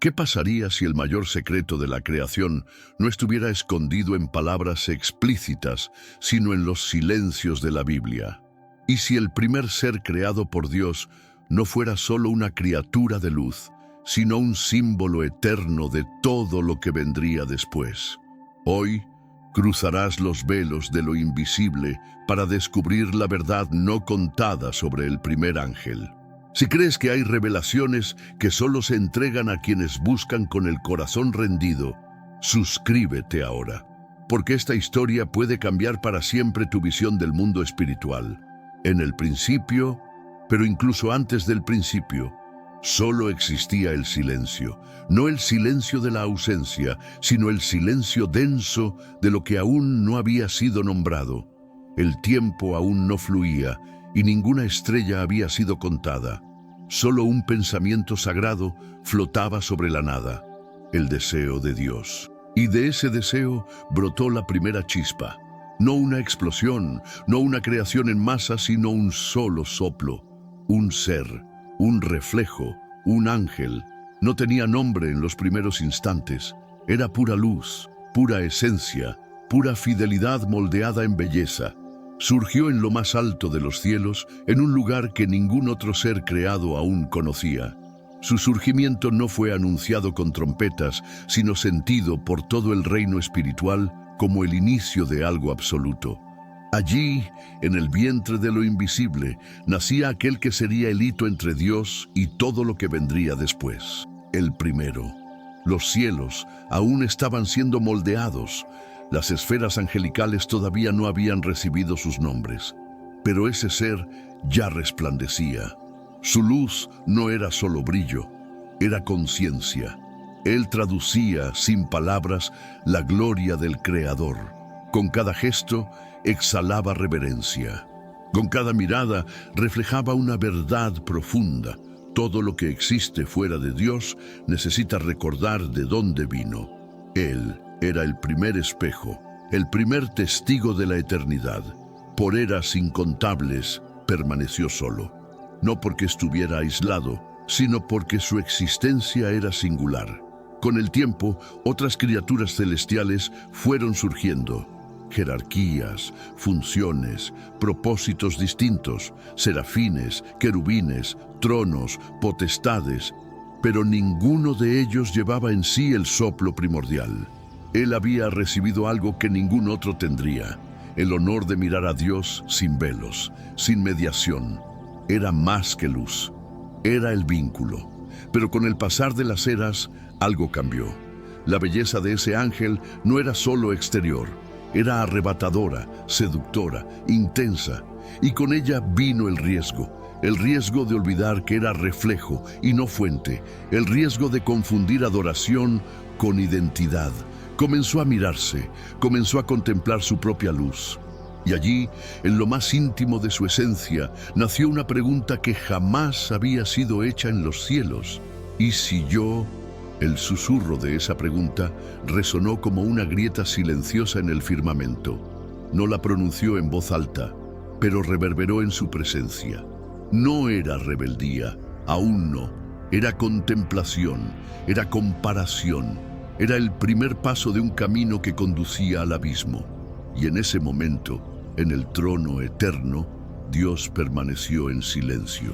¿Qué pasaría si el mayor secreto de la creación no estuviera escondido en palabras explícitas, sino en los silencios de la Biblia? ¿Y si el primer ser creado por Dios no fuera solo una criatura de luz, sino un símbolo eterno de todo lo que vendría después? Hoy cruzarás los velos de lo invisible para descubrir la verdad no contada sobre el primer ángel. Si crees que hay revelaciones que solo se entregan a quienes buscan con el corazón rendido, suscríbete ahora, porque esta historia puede cambiar para siempre tu visión del mundo espiritual. En el principio, pero incluso antes del principio, solo existía el silencio, no el silencio de la ausencia, sino el silencio denso de lo que aún no había sido nombrado. El tiempo aún no fluía y ninguna estrella había sido contada. Solo un pensamiento sagrado flotaba sobre la nada, el deseo de Dios. Y de ese deseo brotó la primera chispa. No una explosión, no una creación en masa, sino un solo soplo. Un ser, un reflejo, un ángel. No tenía nombre en los primeros instantes. Era pura luz, pura esencia, pura fidelidad moldeada en belleza. Surgió en lo más alto de los cielos, en un lugar que ningún otro ser creado aún conocía. Su surgimiento no fue anunciado con trompetas, sino sentido por todo el reino espiritual como el inicio de algo absoluto. Allí, en el vientre de lo invisible, nacía aquel que sería el hito entre Dios y todo lo que vendría después. El primero. Los cielos aún estaban siendo moldeados. Las esferas angelicales todavía no habían recibido sus nombres, pero ese ser ya resplandecía. Su luz no era solo brillo, era conciencia. Él traducía, sin palabras, la gloria del Creador. Con cada gesto, exhalaba reverencia. Con cada mirada, reflejaba una verdad profunda. Todo lo que existe fuera de Dios necesita recordar de dónde vino. Él era el primer espejo, el primer testigo de la eternidad. Por eras incontables permaneció solo, no porque estuviera aislado, sino porque su existencia era singular. Con el tiempo, otras criaturas celestiales fueron surgiendo. Jerarquías, funciones, propósitos distintos, serafines, querubines, tronos, potestades, pero ninguno de ellos llevaba en sí el soplo primordial. Él había recibido algo que ningún otro tendría, el honor de mirar a Dios sin velos, sin mediación. Era más que luz, era el vínculo. Pero con el pasar de las eras, algo cambió. La belleza de ese ángel no era solo exterior, era arrebatadora, seductora, intensa, y con ella vino el riesgo de olvidar que era reflejo y no fuente, el riesgo de confundir adoración con identidad. Comenzó a mirarse, comenzó a contemplar su propia luz. Y allí, en lo más íntimo de su esencia, nació una pregunta que jamás había sido hecha en los cielos. ¿Y si yo? El susurro de esa pregunta resonó como una grieta silenciosa en el firmamento. No la pronunció en voz alta, pero reverberó en su presencia. No era rebeldía, aún no. Era contemplación, era comparación. Era el primer paso de un camino que conducía al abismo. Y en ese momento, en el trono eterno, Dios permaneció en silencio.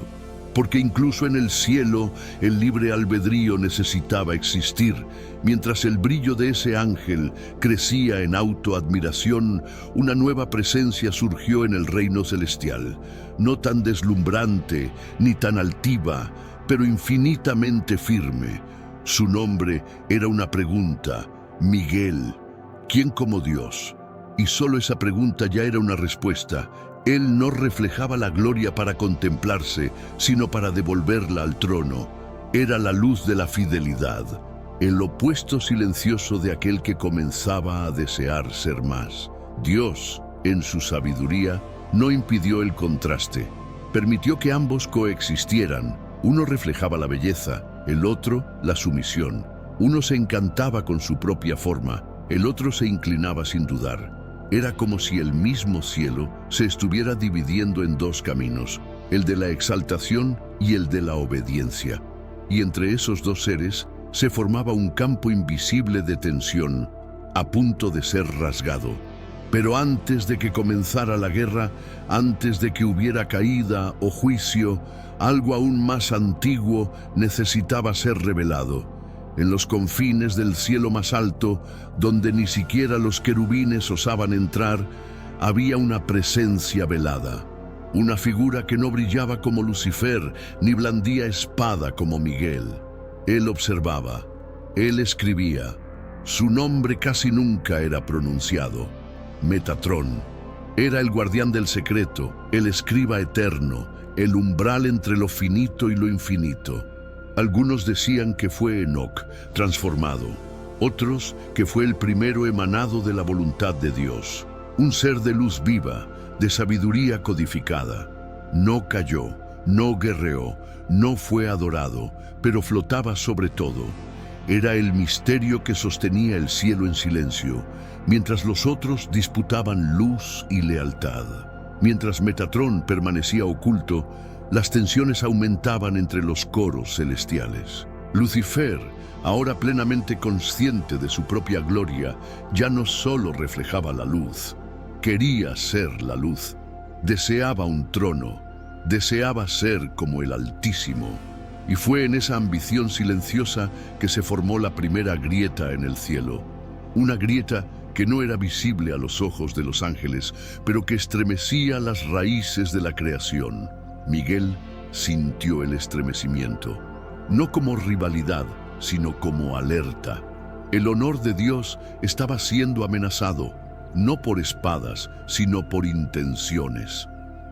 Porque incluso en el cielo, el libre albedrío necesitaba existir. Mientras el brillo de ese ángel crecía en autoadmiración, una nueva presencia surgió en el reino celestial. No tan deslumbrante, ni tan altiva, pero infinitamente firme. Su nombre era una pregunta, Miguel, ¿quién como Dios? Y solo esa pregunta ya era una respuesta. Él no reflejaba la gloria para contemplarse, sino para devolverla al trono. Era la luz de la fidelidad, el opuesto silencioso de aquel que comenzaba a desear ser más. Dios, en su sabiduría, no impidió el contraste. Permitió que ambos coexistieran. Uno reflejaba la belleza, el otro la sumisión. Uno se encantaba con su propia forma, el otro se inclinaba sin dudar. Era como si el mismo cielo se estuviera dividiendo en dos caminos, el de la exaltación y el de la obediencia. Y entre esos dos seres se formaba un campo invisible de tensión, a punto de ser rasgado. Pero antes de que comenzara la guerra, antes de que hubiera caída o juicio, algo aún más antiguo necesitaba ser revelado. En los confines del cielo más alto, donde ni siquiera los querubines osaban entrar, había una presencia velada. Una figura que no brillaba como Lucifer, ni blandía espada como Miguel. Él observaba, él escribía. Su nombre casi nunca era pronunciado. Metatrón. Era el guardián del secreto, el escriba eterno, el umbral entre lo finito y lo infinito. Algunos decían que fue Enoc, transformado. Otros que fue el primero emanado de la voluntad de Dios. Un ser de luz viva, de sabiduría codificada. No cayó, no guerreó, no fue adorado, pero flotaba sobre todo. Era el misterio que sostenía el cielo en silencio, mientras los otros disputaban luz y lealtad. Mientras Metatrón permanecía oculto, las tensiones aumentaban entre los coros celestiales. Lucifer, ahora plenamente consciente de su propia gloria, ya no solo reflejaba la luz, quería ser la luz. Deseaba un trono, deseaba ser como el Altísimo. Y fue en esa ambición silenciosa que se formó la primera grieta en el cielo. Una grieta que no era visible a los ojos de los ángeles, pero que estremecía las raíces de la creación. Miguel sintió el estremecimiento, no como rivalidad, sino como alerta. El honor de Dios estaba siendo amenazado, no por espadas, sino por intenciones.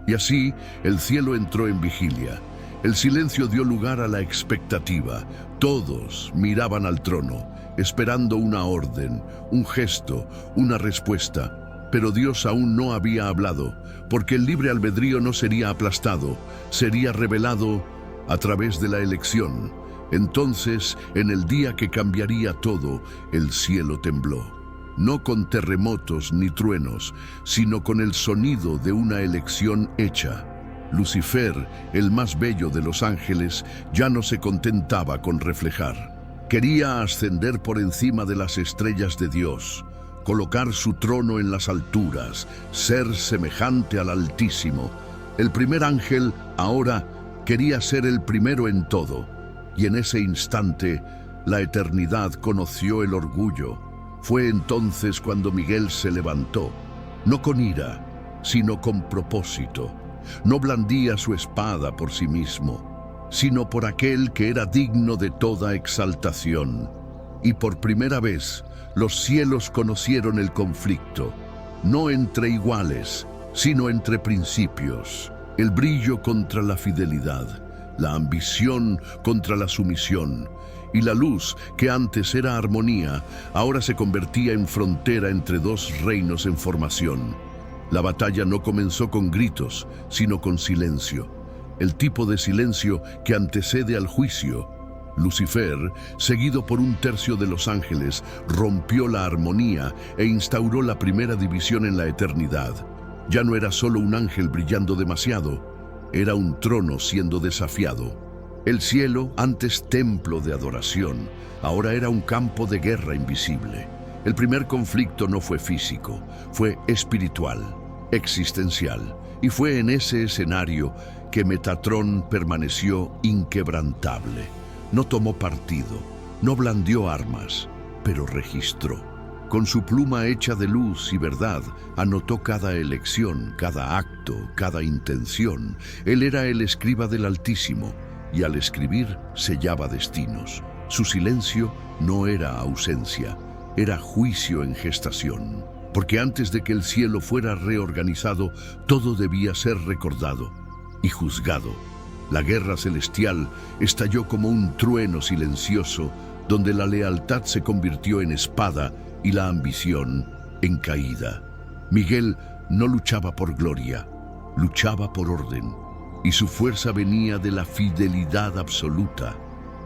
Y así el cielo entró en vigilia. El silencio dio lugar a la expectativa. Todos miraban al trono, esperando una orden, un gesto, una respuesta. Pero Dios aún no había hablado, porque el libre albedrío no sería aplastado, sería revelado a través de la elección. Entonces, en el día que cambiaría todo, el cielo tembló. No con terremotos ni truenos, sino con el sonido de una elección hecha. Lucifer, el más bello de los ángeles, ya no se contentaba con reflejar. Quería ascender por encima de las estrellas de Dios, colocar su trono en las alturas, ser semejante al Altísimo. El primer ángel, ahora, quería ser el primero en todo, y en ese instante, la eternidad conoció el orgullo. Fue entonces cuando Miguel se levantó, no con ira, sino con propósito. No blandía su espada por sí mismo, sino por aquel que era digno de toda exaltación. Y por primera vez, los cielos conocieron el conflicto, no entre iguales, sino entre principios. El brillo contra la fidelidad, la ambición contra la sumisión, y la luz, que antes era armonía, ahora se convertía en frontera entre dos reinos en formación. La batalla no comenzó con gritos, sino con silencio. El tipo de silencio que antecede al juicio. Lucifer, seguido por un tercio de los ángeles, rompió la armonía e instauró la primera división en la eternidad. Ya no era solo un ángel brillando demasiado, era un trono siendo desafiado. El cielo, antes templo de adoración, ahora era un campo de guerra invisible. El primer conflicto no fue físico, fue espiritual, existencial, y fue en ese escenario que Metatrón permaneció inquebrantable. No tomó partido, no blandió armas, pero registró. Con su pluma hecha de luz y verdad, anotó cada elección, cada acto, cada intención. Él era el escriba del Altísimo, y al escribir sellaba destinos. Su silencio no era ausencia, era juicio en gestación. Porque antes de que el cielo fuera reorganizado, todo debía ser recordado y juzgado. La guerra celestial estalló como un trueno silencioso, donde la lealtad se convirtió en espada y la ambición en caída. Miguel no luchaba por gloria, luchaba por orden, y su fuerza venía de la fidelidad absoluta.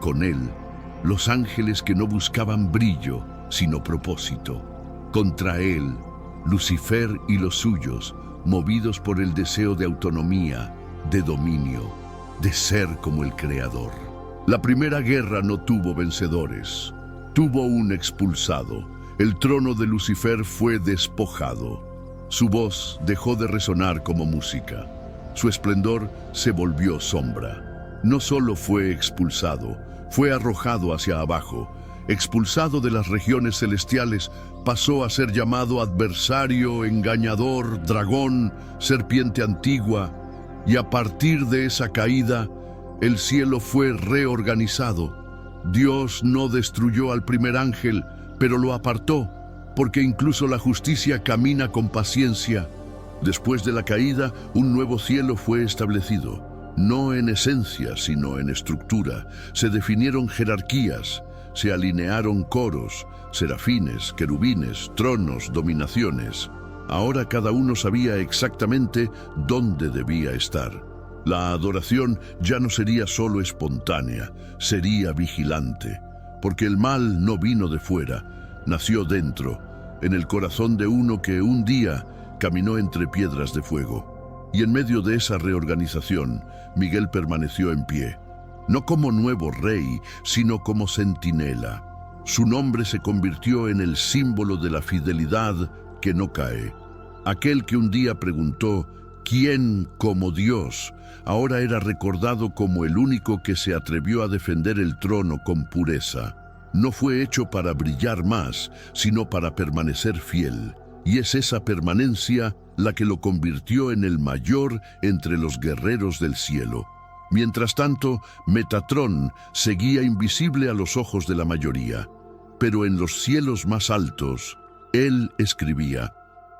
Con él, los ángeles que no buscaban brillo, sino propósito. Contra él, Lucifer y los suyos, movidos por el deseo de autonomía, de dominio, de ser como el Creador. La primera guerra no tuvo vencedores, tuvo un expulsado. El trono de Lucifer fue despojado. Su voz dejó de resonar como música. Su esplendor se volvió sombra. No solo fue expulsado, fue arrojado hacia abajo. Expulsado de las regiones celestiales, pasó a ser llamado adversario, engañador, dragón, serpiente antigua. Y a partir de esa caída, el cielo fue reorganizado. Dios no destruyó al primer ángel, pero lo apartó, porque incluso la justicia camina con paciencia. Después de la caída, un nuevo cielo fue establecido, no en esencia, sino en estructura. Se definieron jerarquías, se alinearon coros, serafines, querubines, tronos, dominaciones. Ahora cada uno sabía exactamente dónde debía estar. La adoración ya no sería solo espontánea, sería vigilante, porque el mal no vino de fuera, nació dentro, en el corazón de uno que un día caminó entre piedras de fuego. Y en medio de esa reorganización, Miguel permaneció en pie, no como nuevo rey, sino como centinela. Su nombre se convirtió en el símbolo de la fidelidad que no cae. Aquel que un día preguntó, ¿quién como Dios?, ahora era recordado como el único que se atrevió a defender el trono con pureza. No fue hecho para brillar más, sino para permanecer fiel. Y es esa permanencia la que lo convirtió en el mayor entre los guerreros del cielo. Mientras tanto, Metatrón seguía invisible a los ojos de la mayoría. Pero en los cielos más altos, él escribía.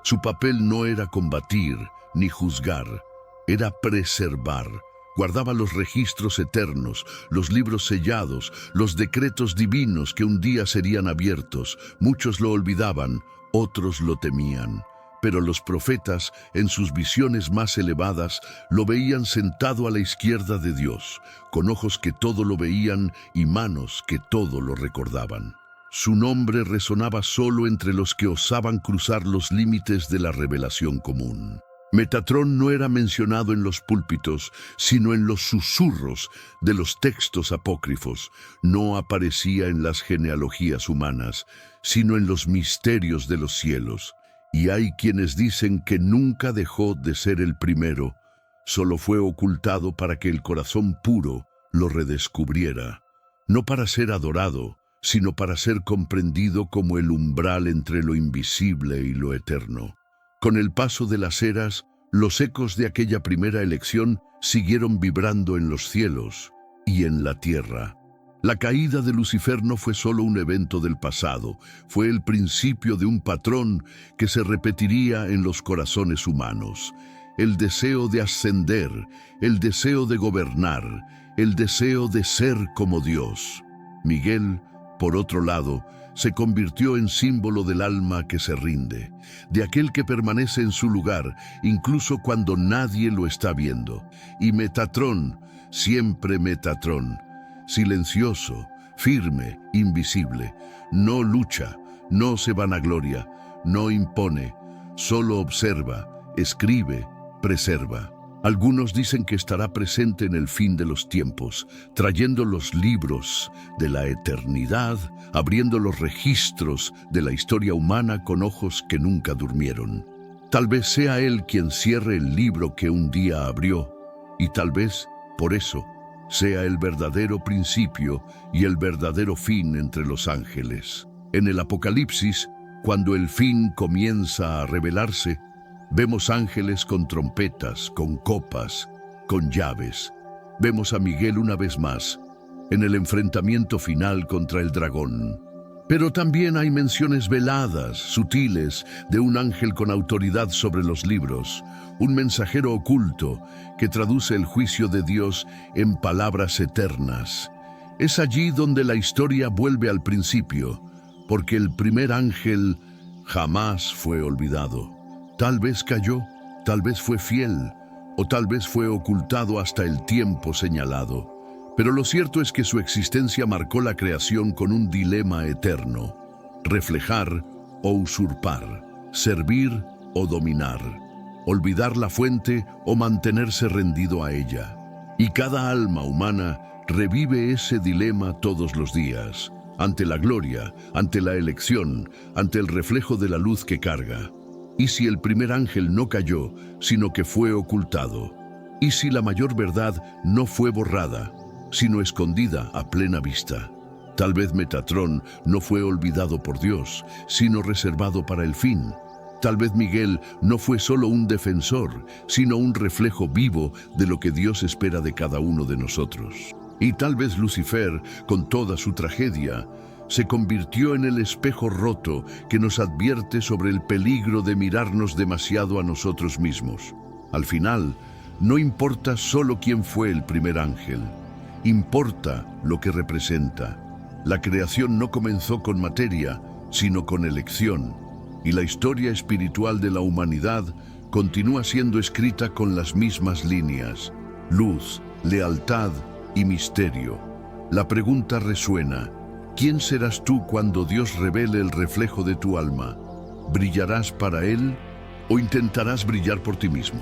Su papel no era combatir ni juzgar, era preservar. Guardaba los registros eternos, los libros sellados, los decretos divinos que un día serían abiertos. Muchos lo olvidaban, otros lo temían. Pero los profetas, en sus visiones más elevadas, lo veían sentado a la izquierda de Dios, con ojos que todo lo veían y manos que todo lo recordaban. Su nombre resonaba solo entre los que osaban cruzar los límites de la revelación común. Metatrón no era mencionado en los púlpitos, sino en los susurros de los textos apócrifos. No aparecía en las genealogías humanas, sino en los misterios de los cielos. Y hay quienes dicen que nunca dejó de ser el primero, solo fue ocultado para que el corazón puro lo redescubriera, no para ser adorado, sino para ser comprendido como el umbral entre lo invisible y lo eterno. Con el paso de las eras, los ecos de aquella primera elección siguieron vibrando en los cielos y en la tierra. La caída de Lucifer no fue solo un evento del pasado, fue el principio de un patrón que se repetiría en los corazones humanos. El deseo de ascender, el deseo de gobernar, el deseo de ser como Dios. Miguel, por otro lado, se convirtió en símbolo del alma que se rinde, de aquel que permanece en su lugar, incluso cuando nadie lo está viendo. Y Metatrón, siempre Metatrón, silencioso, firme, invisible, no lucha, no se vanagloria, no impone, solo observa, escribe, preserva. Algunos dicen que estará presente en el fin de los tiempos, trayendo los libros de la eternidad, abriendo los registros de la historia humana con ojos que nunca durmieron. Tal vez sea él quien cierre el libro que un día abrió, y tal vez, por eso, sea el verdadero principio y el verdadero fin entre los ángeles. En el Apocalipsis, cuando el fin comienza a revelarse, vemos ángeles con trompetas, con copas, con llaves. Vemos a Miguel una vez más, en el enfrentamiento final contra el dragón. Pero también hay menciones veladas, sutiles, de un ángel con autoridad sobre los libros, un mensajero oculto que traduce el juicio de Dios en palabras eternas. Es allí donde la historia vuelve al principio, porque el primer ángel jamás fue olvidado. Tal vez cayó, tal vez fue fiel, o tal vez fue ocultado hasta el tiempo señalado. Pero lo cierto es que su existencia marcó la creación con un dilema eterno: reflejar o usurpar, servir o dominar, olvidar la fuente o mantenerse rendido a ella. Y cada alma humana revive ese dilema todos los días, ante la gloria, ante la elección, ante el reflejo de la luz que carga. ¿Y si el primer ángel no cayó, sino que fue ocultado? ¿Y si la mayor verdad no fue borrada, sino escondida a plena vista? Tal vez Metatrón no fue olvidado por Dios, sino reservado para el fin. Tal vez Miguel no fue solo un defensor, sino un reflejo vivo de lo que Dios espera de cada uno de nosotros. Y tal vez Lucifer, con toda su tragedia, se convirtió en el espejo roto que nos advierte sobre el peligro de mirarnos demasiado a nosotros mismos. Al final, no importa solo quién fue el primer ángel, importa lo que representa. La creación no comenzó con materia, sino con elección, y la historia espiritual de la humanidad continúa siendo escrita con las mismas líneas: luz, lealtad y misterio. La pregunta resuena: ¿quién serás tú cuando Dios revele el reflejo de tu alma? ¿Brillarás para Él o intentarás brillar por ti mismo?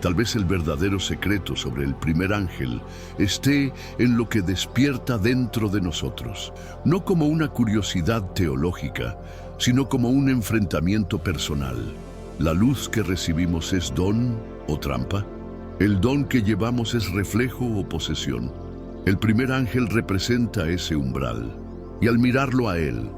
Tal vez el verdadero secreto sobre el primer ángel esté en lo que despierta dentro de nosotros, no como una curiosidad teológica, sino como un enfrentamiento personal. ¿La luz que recibimos es don o trampa? ¿El don que llevamos es reflejo o posesión? El primer ángel representa ese umbral, y al mirarlo a él,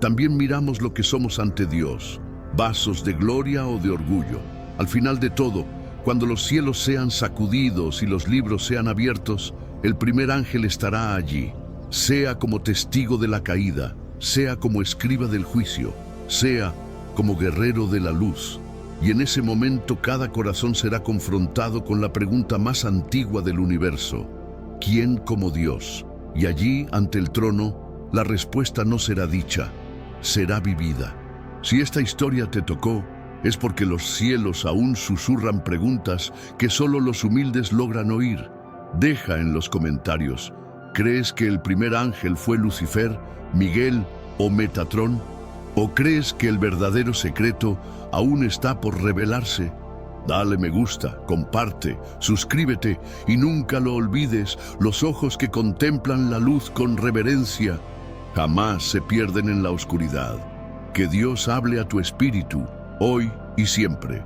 también miramos lo que somos ante Dios, vasos de gloria o de orgullo. Al final de todo, cuando los cielos sean sacudidos y los libros sean abiertos, el primer ángel estará allí, sea como testigo de la caída, sea como escriba del juicio, sea como guerrero de la luz. Y en ese momento cada corazón será confrontado con la pregunta más antigua del universo: ¿quién como Dios? Y allí, ante el trono, la respuesta no será dicha, será vivida. Si esta historia te tocó, es porque los cielos aún susurran preguntas que solo los humildes logran oír. Deja en los comentarios: ¿crees que el primer ángel fue Lucifer, Miguel o Metatrón? ¿O crees que el verdadero secreto aún está por revelarse? Dale me gusta, comparte, suscríbete y nunca lo olvides: los ojos que contemplan la luz con reverencia jamás se pierden en la oscuridad. Que Dios hable a tu espíritu, hoy y siempre.